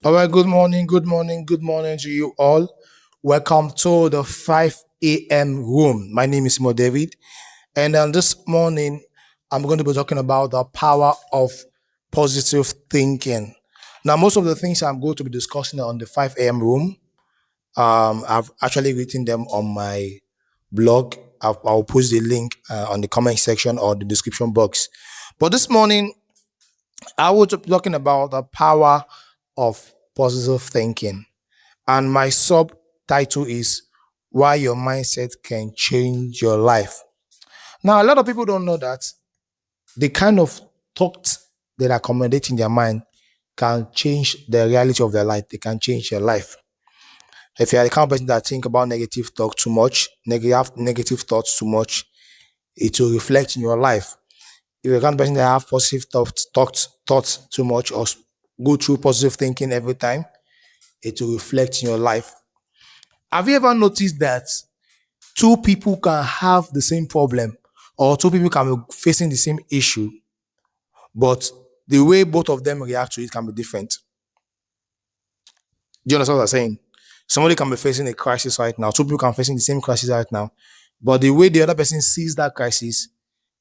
All right, good morning to you all. Welcome to the 5 a.m. room. My name is Mo David, and this morning I'm going to be talking about the power of positive thinking. Now, most of the things I'm going to be discussing on the 5 a.m. room, I've actually written them on my blog. I'll post the link on the comment section or the description box. But this morning, I was talking about the power of positive thinking. And my subtitle is Why Your Mindset Can Change Your Life. Now, a lot of people don't know that the kind of thoughts that accommodate in their mind can change the reality of their life. They can change their life. If you are the kind of person that think about negative thought too much, negative thoughts too much, it will reflect in your life. If you're the kind of person that have positive thoughts too much or go through positive thinking every time, it will reflect in your life. Have you ever noticed that two people can have the same problem or two people can be facing the same issue, but the way both of them react to it can be different? Do you understand what I'm saying? Somebody can be facing a crisis right now. Two people can be facing the same crisis right now, but the way the other person sees that crisis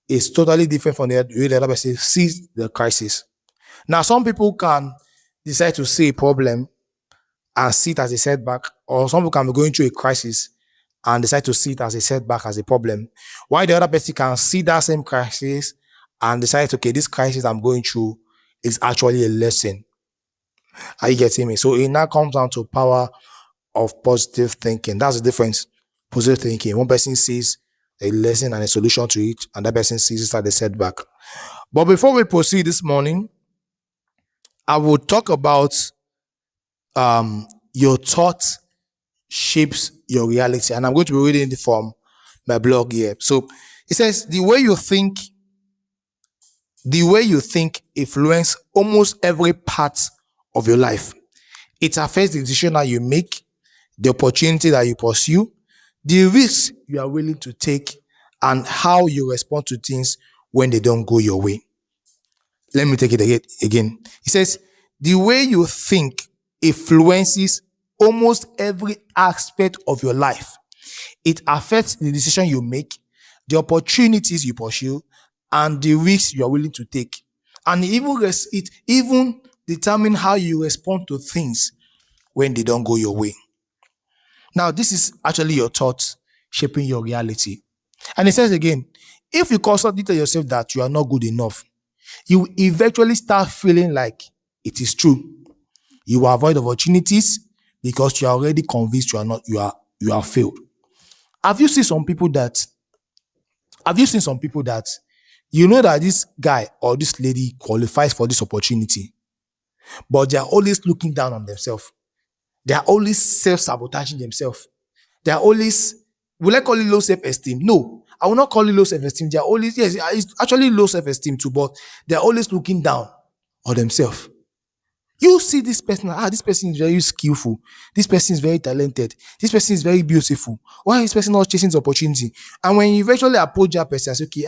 is totally different from the way the other person sees the crisis. Now, some people can decide to see a problem and see it as a setback, or some people can be going through a crisis and decide to see it as a setback, as a problem. While the other person can see that same crisis and decide, okay, this crisis I'm going through is actually a lesson. Are you getting me? So it now comes down to power of positive thinking. That's the difference. Positive thinking. One person sees a lesson and a solution to it, and that person sees it as a setback. But before we proceed this morning, I will talk about your thought shapes your reality. And I'm going to be reading it from my blog here. So it says the way you think influence almost every part of your life. It affects the decision that you make, the opportunity that you pursue, the risks you are willing to take, and how you respond to things when they don't go your way. Let me take it again. It says, the way you think influences almost every aspect of your life. It affects the decision you make, the opportunities you pursue, and the risks you are willing to take. And it even determine how you respond to things when they don't go your way. Now, this is actually your thoughts shaping your reality. And it says again, if you constantly tell yourself that you are not good enough, you will eventually start feeling like it is true. You will avoid opportunities because you are already convinced you are failed. Have you seen some people that have you seen some people that you know that this guy or this lady qualifies for this opportunity, but they are always looking down on themselves. They are always self-sabotaging themselves. They are always, will I call it low self-esteem? No, I will not call it low self-esteem. They are always, yes, it's actually low self-esteem too, but they are always looking down on themselves. You see this person, this person is very skillful. This person is very talented. This person is very beautiful. Why is this person not chasing this opportunity? And when you eventually approach that person and say, okay,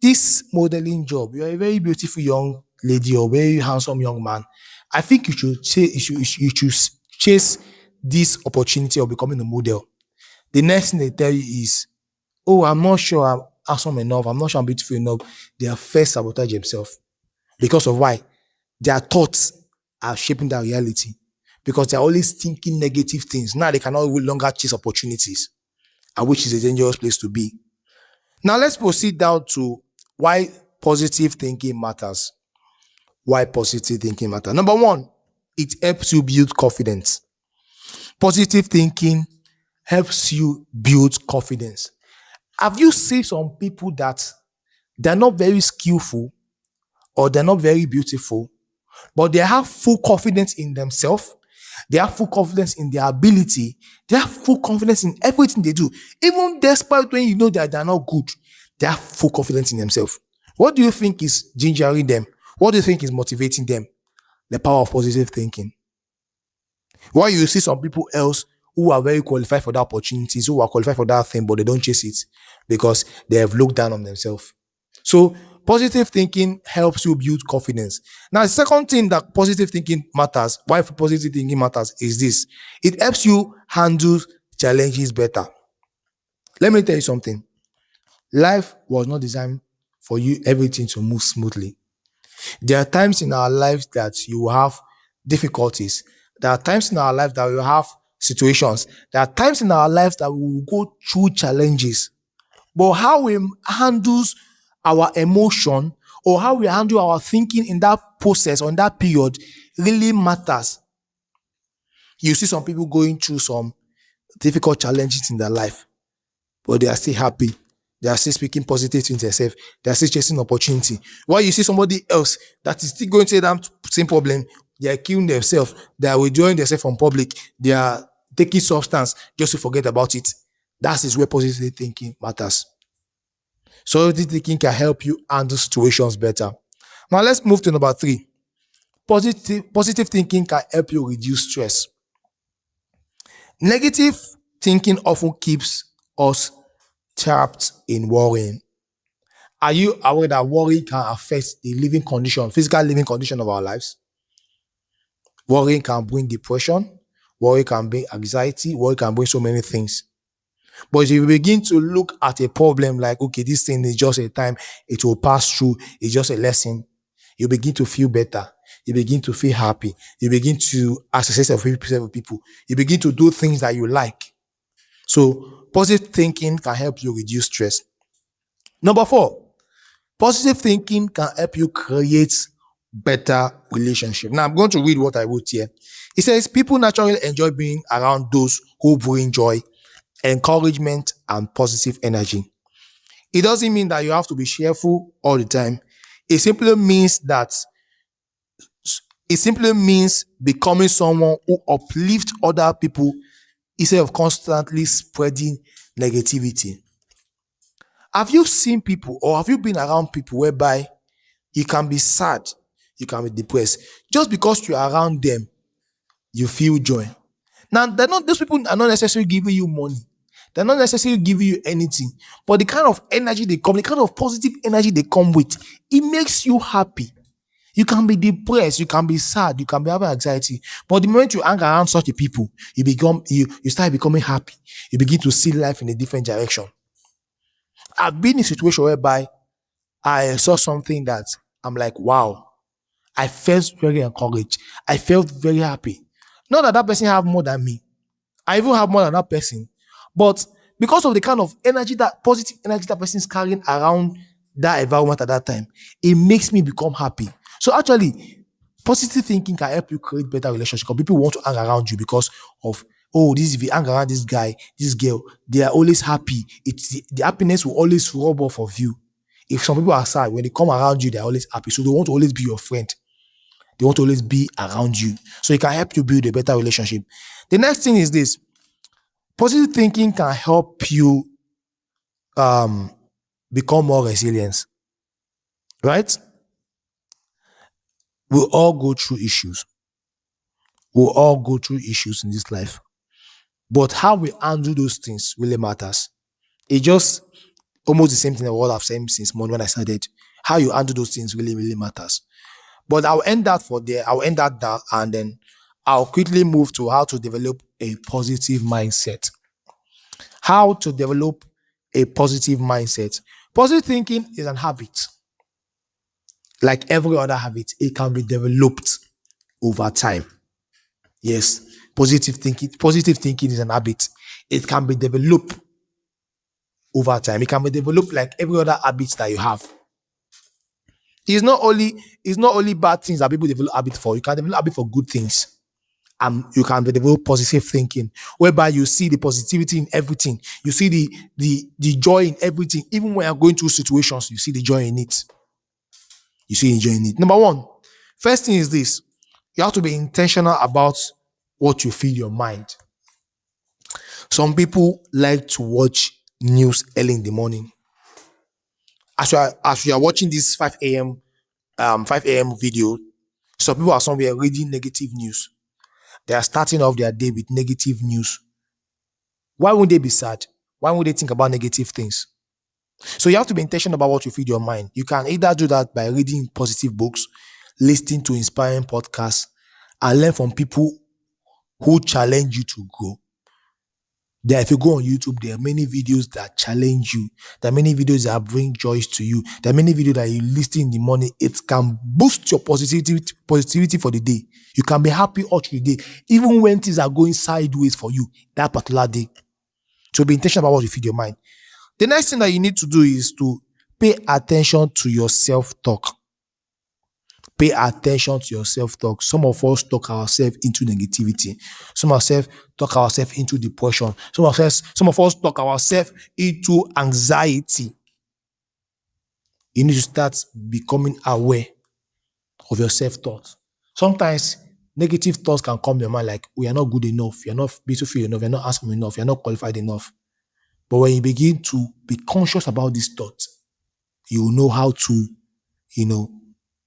this modeling job, you're a very beautiful young lady or very handsome young man. I think you should chase this opportunity of becoming a model. The next thing they tell you is, oh, I'm not sure I'm handsome enough. I'm not sure I'm beautiful enough. They are first sabotage themselves. Because of why? Their thoughts are shaping their reality. Because they're always thinking negative things. Now they cannot no longer chase opportunities, and which is a dangerous place to be. Now let's proceed down to why positive thinking matters. Why positive thinking matters. Number one, it helps you build confidence. Positive thinking helps you build confidence. Have you seen some people that they're not very skillful or they're not very beautiful, but they have full confidence in themselves? They have full confidence in their ability. They have full confidence in everything they do. Even despite when you know that they're not good, they have full confidence in themselves. What do you think is gingering them? What do you think is motivating them? The power of positive thinking. Why you see some people else who are very qualified for that opportunities, who are qualified for that thing, but they don't chase it because they have looked down on themselves. So Positive thinking helps you build confidence. Now, the second thing that positive thinking matters, why positive thinking matters, is this: it helps you handle challenges better. Let me tell you something. Life was not designed for you everything to move smoothly. There are times in our lives that you will have difficulties. There are times in our life that we will have situations. There are times in our lives that we will go through challenges. But how we handles our emotion, or how we handle our thinking in that process or in that period, really matters. You see some people going through some difficult challenges in their life, but they are still happy. They are still speaking positive to themselves. They are still chasing opportunity. While you see somebody else that is still going through that same problem, they are killing themselves. They are withdrawing themselves from public. They are taking substance just to forget about it. That is where positive thinking matters. So positive thinking can help you handle situations better. Now let's move to number 3. Positive thinking can help you reduce stress. Negative thinking often keeps us trapped in worrying. Are you aware that worry can affect the living condition, physical living condition of our lives? Worrying can bring depression. Worry can bring anxiety. Worry can bring so many things. But if you begin to look at a problem like, okay, this thing is just a time, it will pass through, it's just a lesson, you begin to feel better. You begin to feel happy. You begin to associate with people. You begin to do things that you like. So positive thinking can help you reduce stress. Number 4, positive thinking can help you create better relationship. Now I'm going to read what I wrote here. It says, people naturally enjoy being around those who bring joy, encouragement, and positive energy. It doesn't mean that you have to be cheerful all the time. It simply means becoming someone who uplifts other people instead of constantly spreading negativity. Have you seen people, or have you been around people whereby you can be sad, you can be depressed, just because you're around them, you feel joy? Now, those people are not necessarily giving you money. They're not necessarily giving you anything. But the kind of energy they come, the kind of positive energy they come with, it makes you happy. You can be depressed, you can be sad, you can be having anxiety. But the moment you hang around such a people, you start becoming happy. You begin to see life in a different direction. I've been in a situation whereby I saw something that I'm like, wow, I felt very encouraged. I felt very happy. Not that person have more than me. I even have more than that person. But because of the kind of energy, that positive energy that person is carrying around that environment at that time, it makes me become happy. So actually, positive thinking can help you create better relationships, because people want to hang around you because of, oh, this, if you hang around this guy, this girl, they are always happy. It's the happiness will always rub off of you. If some people are sad, when they come around you, they're always happy. So they want to always be your friend. They want to always be around you. So it can help you build a better relationship. The next thing is this: positive thinking can help you become more resilient. Right? We'll all go through issues. We'll all go through issues in this life. But how we handle those things really matters. It's just almost the same thing that what I've said since morning when I started. How you handle those things really, really matters. But I'll end that for there. I'll end that there, and then I'll quickly move to how to develop a positive mindset. How to develop a positive mindset. Positive thinking is an habit. Like every other habit, it can be developed over time. Yes, positive thinking is an habit. It can be developed over time. It can be developed like every other habit that you have. It's not only bad things that people develop habit for. You can develop habit for good things. You can develop positive thinking, whereby you see the positivity in everything. You see the joy in everything. Even when you're going through situations, you see the joy in it. You see the joy in it. Number 1, first thing is this: you have to be intentional about what you feed your mind. Some people like to watch news early in the morning. As you are watching this 5 a.m. Video, some people are somewhere reading negative news. They are starting off their day with negative news. Why won't they be sad? Why won't they think about negative things? So you have to be intentional about what you feed your mind. You can either do that by reading positive books, listening to inspiring podcasts, and learn from people who challenge you to grow. There, if you go on YouTube, there are many videos that challenge you. There are many videos that bring joys to you. There are many videos that you listen in the morning. It can boost your positivity for the day. You can be happy all through the day, even when things are going sideways for you that particular day. So be intentional about what you feed your mind. The next thing that you need to do is to pay attention to your self-talk. Pay attention to your self-talk. Some of us talk ourselves into negativity. Some of us talk ourselves into depression. Some of us talk ourselves into anxiety. You need to start becoming aware of your self-thought. Sometimes negative thoughts can come to your mind like, we are not good enough, you're not beautiful enough, you're not handsome enough, you're not qualified enough. But when you begin to be conscious about these thoughts, you will know how to,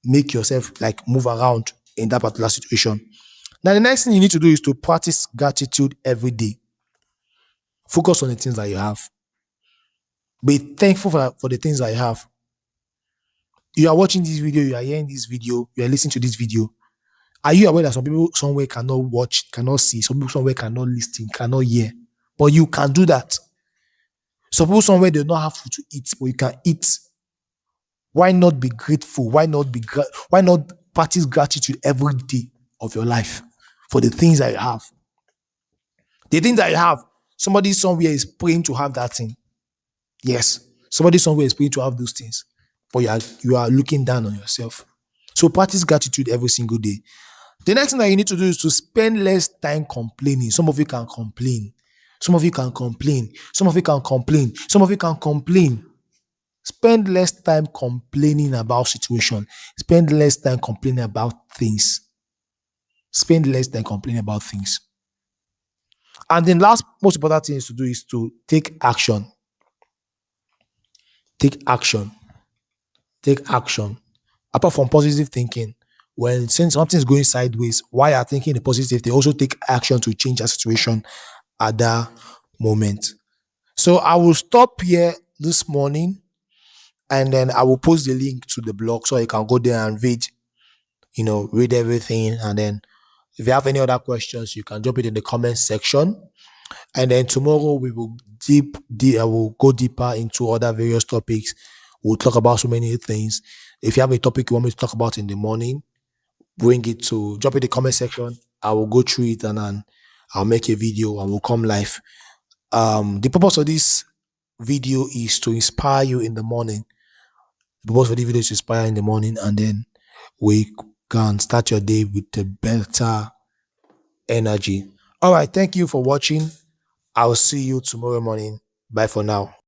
make yourself like move around in that particular situation. Now, the next thing you need to do is to practice gratitude every day. Focus on the things that you have. Be thankful for the things that you have. You are watching this video, you are hearing this video, you are listening to this video. Are you aware that some people somewhere cannot watch, cannot see, some people somewhere cannot listen, cannot hear? But you can do that. Some people somewhere they do not have food to eat, but you can eat. Why not be grateful? Why not practice gratitude every day of your life for the things that you have? The things that you have, somebody somewhere is praying to have that thing. Yes, somebody somewhere is praying to have those things, but you are looking down on yourself. So practice gratitude every single day. The next thing that you need to do is to spend less time complaining. Some of you can complain. Some of you can complain. Some of you can complain. Some of you can complain. Spend less time complaining about situation. Spend less time complaining about things. Spend less time complaining about things. And then last most important thing is to do is to take action. Take action. Take action. Apart from positive thinking, when something is going sideways, while you're thinking the positive, they also take action to change a situation at that moment. So I will stop here this morning, and then I will post the link to the blog so you can go there and read everything. And then if you have any other questions, you can drop it in the comment section. And then tomorrow we will I will go deeper into other various topics. We'll talk about so many things. If you have a topic you want me to talk about in the morning, drop it in the comment section. I will go through it and then I'll make a video and we'll come live. The purpose of this video is to inspire you in the morning. The purpose of the video is to inspire in the morning, and then we can start your day with a better energy. All right, thank you for watching. I'll see you tomorrow morning. Bye for now.